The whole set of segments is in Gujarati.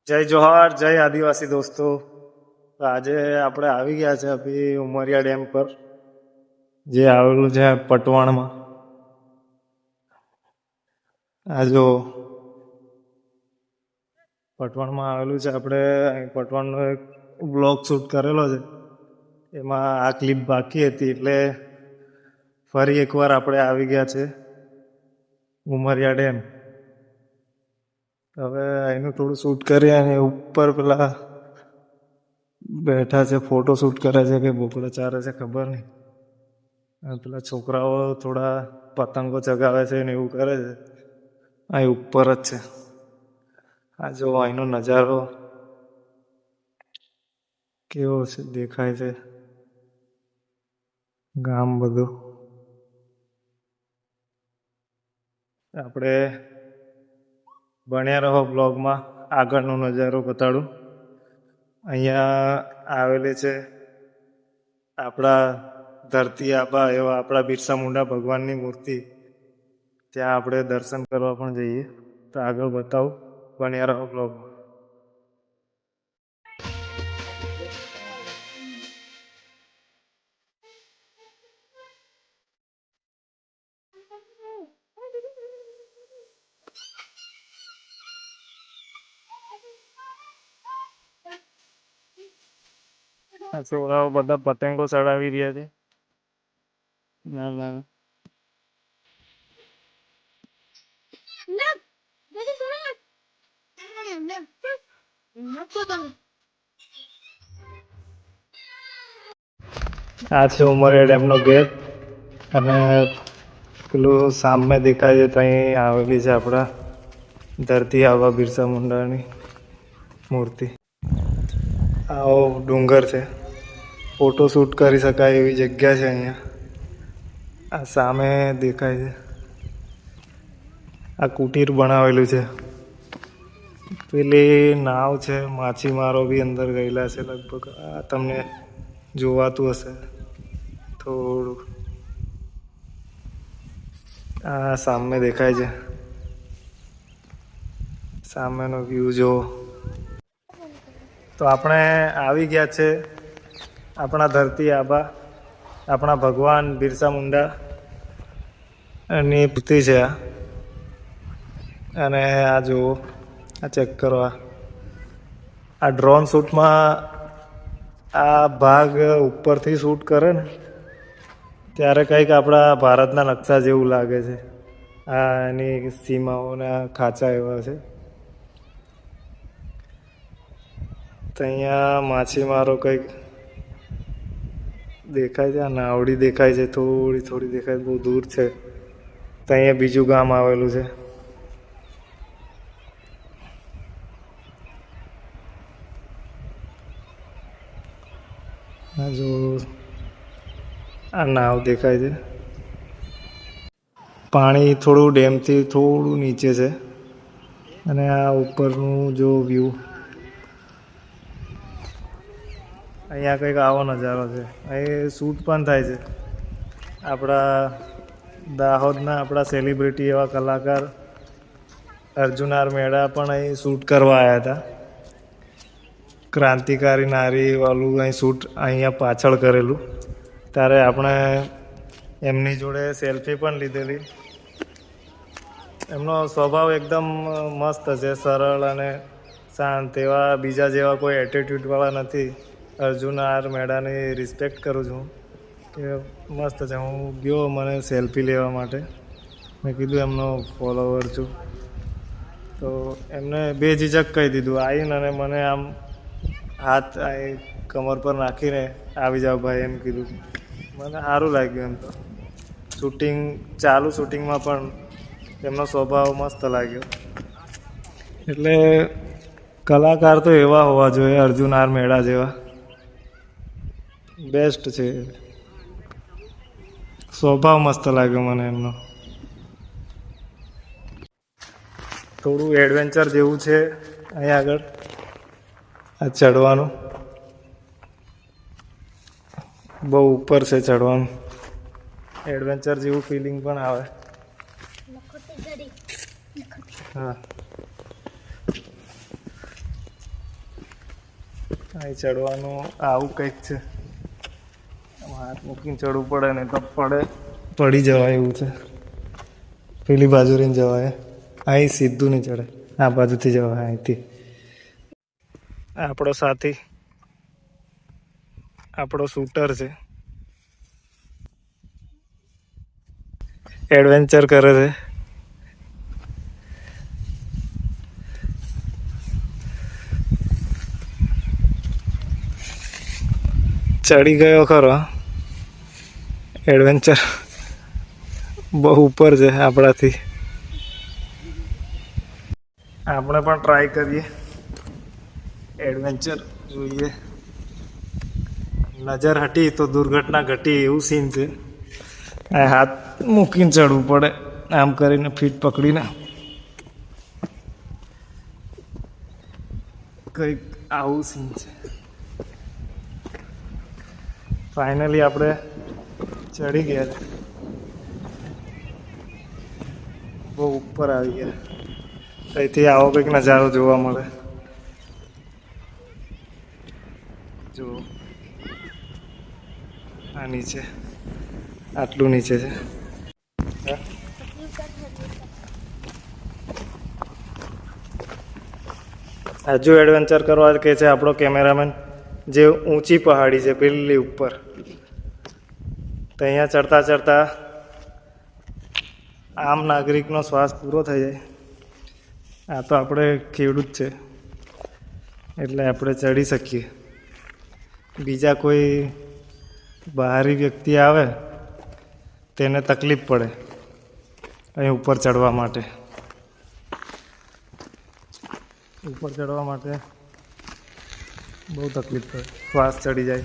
જય જોહાર, જય આદિવાસી દોસ્તો. તો આજે આપણે આવી ગયા છે અભી ઉમરિયા ડેમ પર, જે આવેલું છે પટવાણમાં. આ જો પટવાણમાં આવેલું છે. આપણે પટવાણનો એક બ્લોગ શૂટ કરેલો છે, એમાં આ ક્લિપ બાકી હતી, એટલે ફરી એકવાર આપણે આવી ગયા છે ઉમરિયા ડેમ. હવે એનું થોડું શૂટ કરીએ, અને ઉપર પેલા બેઠા છે, ફોટો શૂટ કરે છે કે બોકડા ચારે છે ખબર નહીં. અને પેલા છોકરાઓ થોડા પતંગો ચગાવે છે ને એવું કરે છે. અહીં ઉપર જ છે. આ જો અહીંનો નજારો કેવો છે દેખાય છે, ગામ બધું. આપણે બન્યા રહો બ્લોગમાં, આગળનો નજારો બતાડું. અહીંયા આવેલી છે આપણા ધરતી આબા એવા આપણા બિરસા મુંડા ભગવાનની મૂર્તિ. ત્યાં આપણે દર્શન કરવા પણ જઈએ. તો આગળ બતાવું, બન્યા રહો બ્લોગમાં. આ છોકરાઓ બધા પતંગો ચડાવી રહ્યા છે. આ છે ઉમરિયા ડેમનો ગેટ, અને પેલું સામે દેખાય છે ત્યાં આવેલી છે આપણા ધરતી આબા બિરસા મુંડાની મૂર્તિ. આવો ડુંગર છે, ફોટો શૂટ કરી શકાય એવી જગ્યા છે અહીંયા. આ સામે દેખાય છે આ કુટીર બનાવેલું છે. પેલી નાવ છે, માછીમારો બી અંદર ગયેલા છે લગભગ. આ તમને જોવાતું હશે થોડું. આ સામે દેખાય છે, સામેનો વ્યૂ જો. તો આપણે આવી ગયા છે આપણા ધરતી આબા, આપણા ભગવાન બિરસા મુંડા ની મૂર્તિ છે આ. અને આ જુઓ, આ ચેક કરો. આ ડ્રોન શૂટમાં આ ભાગ ઉપરથી શૂટ કરે ને ત્યારે કંઈક આપણા ભારતના નકશા જેવું લાગે છે. આ એની સીમાઓના ખાંચા એવા છે. તો અહીંયા માછીમારો કંઈક દેખાય છે. આ નાવડી દેખાય છે, થોડી થોડી દેખાય, બહુ દૂર છે. તો અહીંયા બીજું ગામ આવેલું છે. આ જો આ નાવ દેખાય છે. પાણી થોડું ડેમથી થોડું નીચે છે, અને આ ઉપરનું જો વ્યૂ, અહીંયા કંઈક આવો નજારો છે. અહીં શૂટ પણ થાય છે. આપણા દાહોદના આપણા સેલિબ્રિટી એવા કલાકાર અર્જુન આર મેડા પણ અહીં શૂટ કરવા આવ્યા હતા. ક્રાંતિકારી નારી વાળું અહીં શૂટ અહીંયા પાછળ કરેલું. ત્યારે આપણે એમની જોડે સેલ્ફી પણ લીધેલી. એમનો સ્વભાવ એકદમ મસ્ત છે, સરળ અને શાંત. એવા બીજા જેવા કોઈ એટીટ્યૂડવાળા નથી. અર્જુન આર મેડાની રિસ્પેક્ટ કરું છું કે મસ્ત છે. હું ગયો મને સેલ્ફી લેવા માટે, મેં કીધું એમનો ફોલોવર છું. તો એમને બેઝિઝક કહી દીધું આવીને, અને મને આમ હાથ અહીં કમર પર નાખીને આવી જાઓ ભાઈ એમ કીધું. મને સારું લાગ્યું. એમ તો શૂટિંગમાં પણ એમનો સ્વભાવ મસ્ત લાગ્યો. એટલે કલાકાર તો એવા હોવા જોઈએ, અર્જુન આર મેડા જેવા. બેસ્ટ છે. સ્વભાવ મસ્ત લાગ્યો મને એમનો. થોડું એડવેન્ચર જેવું છે અહીંયા આગળ આ ચડવાનું. બહુ ઉપર છે ચડવાનું. એડવેન્ચર જેવું ફિલિંગ પણ આવે. હા, અહીં ચડવાનું આવું કંઈક છે. હાથ મૂકીને ચડવું પડે ને તો પડી જવાય એવું છે. પેલી બાજુ રહીને જવાય, અહીં સીધું નહીં ચડે, આ બાજુથી જવાય અહીંથી. આપણો સાથી આપણો શૂટર છે, એડવેન્ચર કરે છે. ચડી ગયો ખરો, એડવેન્ચર બહુ ઉપર છે આપણાથી. આપણે પણ ટ્રાય કરીએ, એડવેન્ચર જોઈએ. નજર હટી તો દુર્ઘટના ઘટી એવું સીન છે. આ હાથ મૂકીને ચડવું પડે, આમ કરીને ફીટ પકડીને. કંઈક આવું સીન છે. ફાઇનલી આપણે ચડી ગયા છે, બહુ ઉપર આવી ગયા. અહીંથી આવો કંઈક નજારો જોવા મળે. જો આ નીચે, આટલું નીચે છે. હજુ એડવેન્ચર કરવા કે છે આપણો કેમેરામેન, જે ઊંચી પહાડી છે પેલી ઉપર. તો અહીંયા ચડતા ચડતા આમ નાગરિકનો શ્વાસ પૂરો થઈ જાય. આ તો આપણે ખેડૂત છે એટલે આપણે ચડી શકીએ. બીજા કોઈ બહારી વ્યક્તિ આવે તેને તકલીફ પડે અહીં ઉપર ચડવા માટે. ઉપર ચડવા માટે બહુ તકલીફ પડે, શ્વાસ ચડી જાય.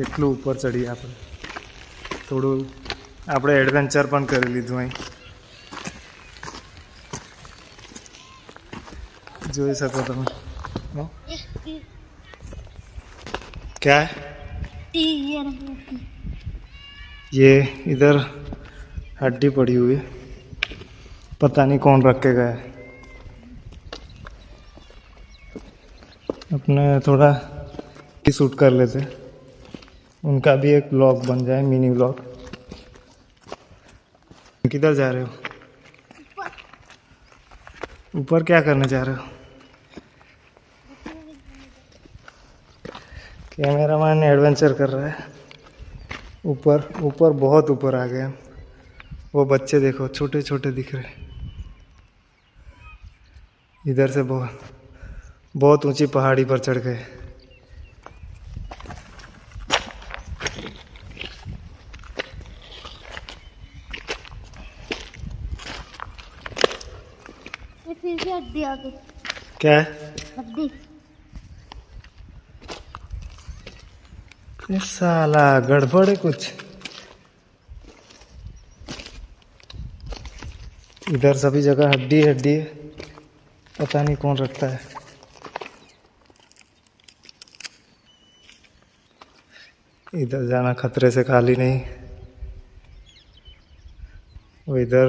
એટલું ઉપર ચડીએ આપણે. થોડું આપણે એડવેન્ચર પણ કરી લીધું અહીં. જોઈ શકો તમે. क्या है ये? इधर हड्डी पड़ी हुई है, पता नहीं कौन रख के गया है. अपने थोड़ा शूट कर लेते, उनका भी एक ब्लॉग बन जाए, मिनी ब्लॉग. किधर जा रहे हो? ऊपर क्या करने जा रहे हो? कैमरामैन एडवेंचर कर रहा है ऊपर. ऊपर बहुत ऊपर आ गए हम. वो बच्चे देखो छोटे छोटे दिख रहे. इधर से बहुत ऊंची पहाड़ी पर चढ़ गए. फिर से हड्डी आ गई. क्या है? हड्डी. ये साला गड़बड़ है कुछ. इधर सभी जगह हड्डी हड्डी है, पता नहीं कौन रखता है. इधर जाना खतरे से खाली नहीं. वो इधर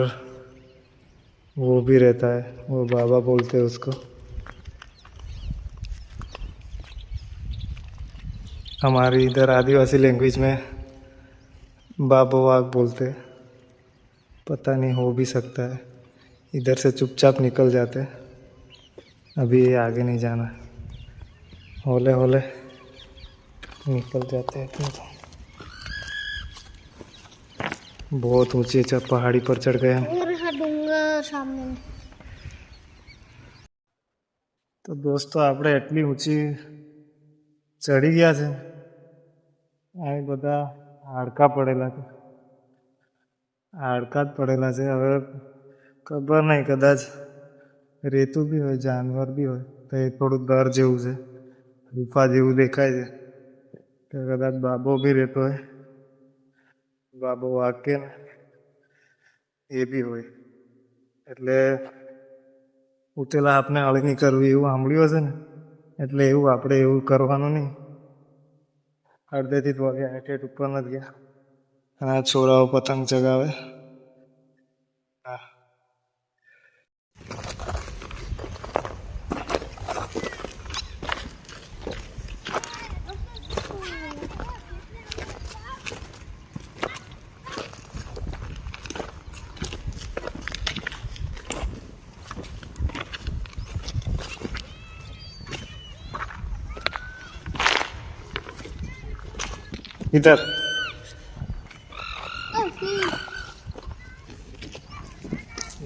वो भी रहता है, वो बाबा बोलते हैं उसको. हमारी इधर आदिवासी लैंग्वेज में बाबा वाग बोलते. पता नहीं, हो भी सकता है. इधर से चुपचाप निकल जाते. अभी आगे नहीं जाना, हौले हौले निकल जाते हैं. तो बहुत ऊंची पहाड़ी पर चढ़ गए हम. सामने. તો દોસ્તો આપણે એટલી ઊંચી ચડી ગયા છે, અહીં બધા હાડકા પડેલા છે. હાડકા જ પડેલા છે. હવે ખબર નહીં, કદાચ રેતું બી હોય, જાનવર બી હોય. તો એ થોડું ડર જેવું છે, ગુફા જેવું દેખાય છે. કે કદાચ બાબો બી રહેતો હોય, બાબો વાકે ને એ બી હોય. એટલે ઉતેલા આપને અળી નહીં કરવી એવું સાંભળ્યું હશે ને, એટલે એવું આપણે એવું કરવાનું નહીં. અડધેથી જ વાગ્યા, ઠેઠ ઉપર નથી ગયા. અને આ છોરાઓ પતંગ ચગાવે. હા, इधर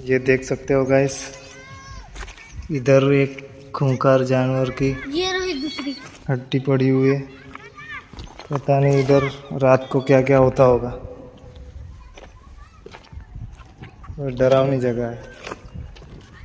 ये देख सकते हो गाइस, इधर एक खूंखार जानवर की ये रही दूसरी। हड्डी पड़ी हुई है। पता नहीं इधर रात को क्या क्या होता होगा। और डरावनी जगह है।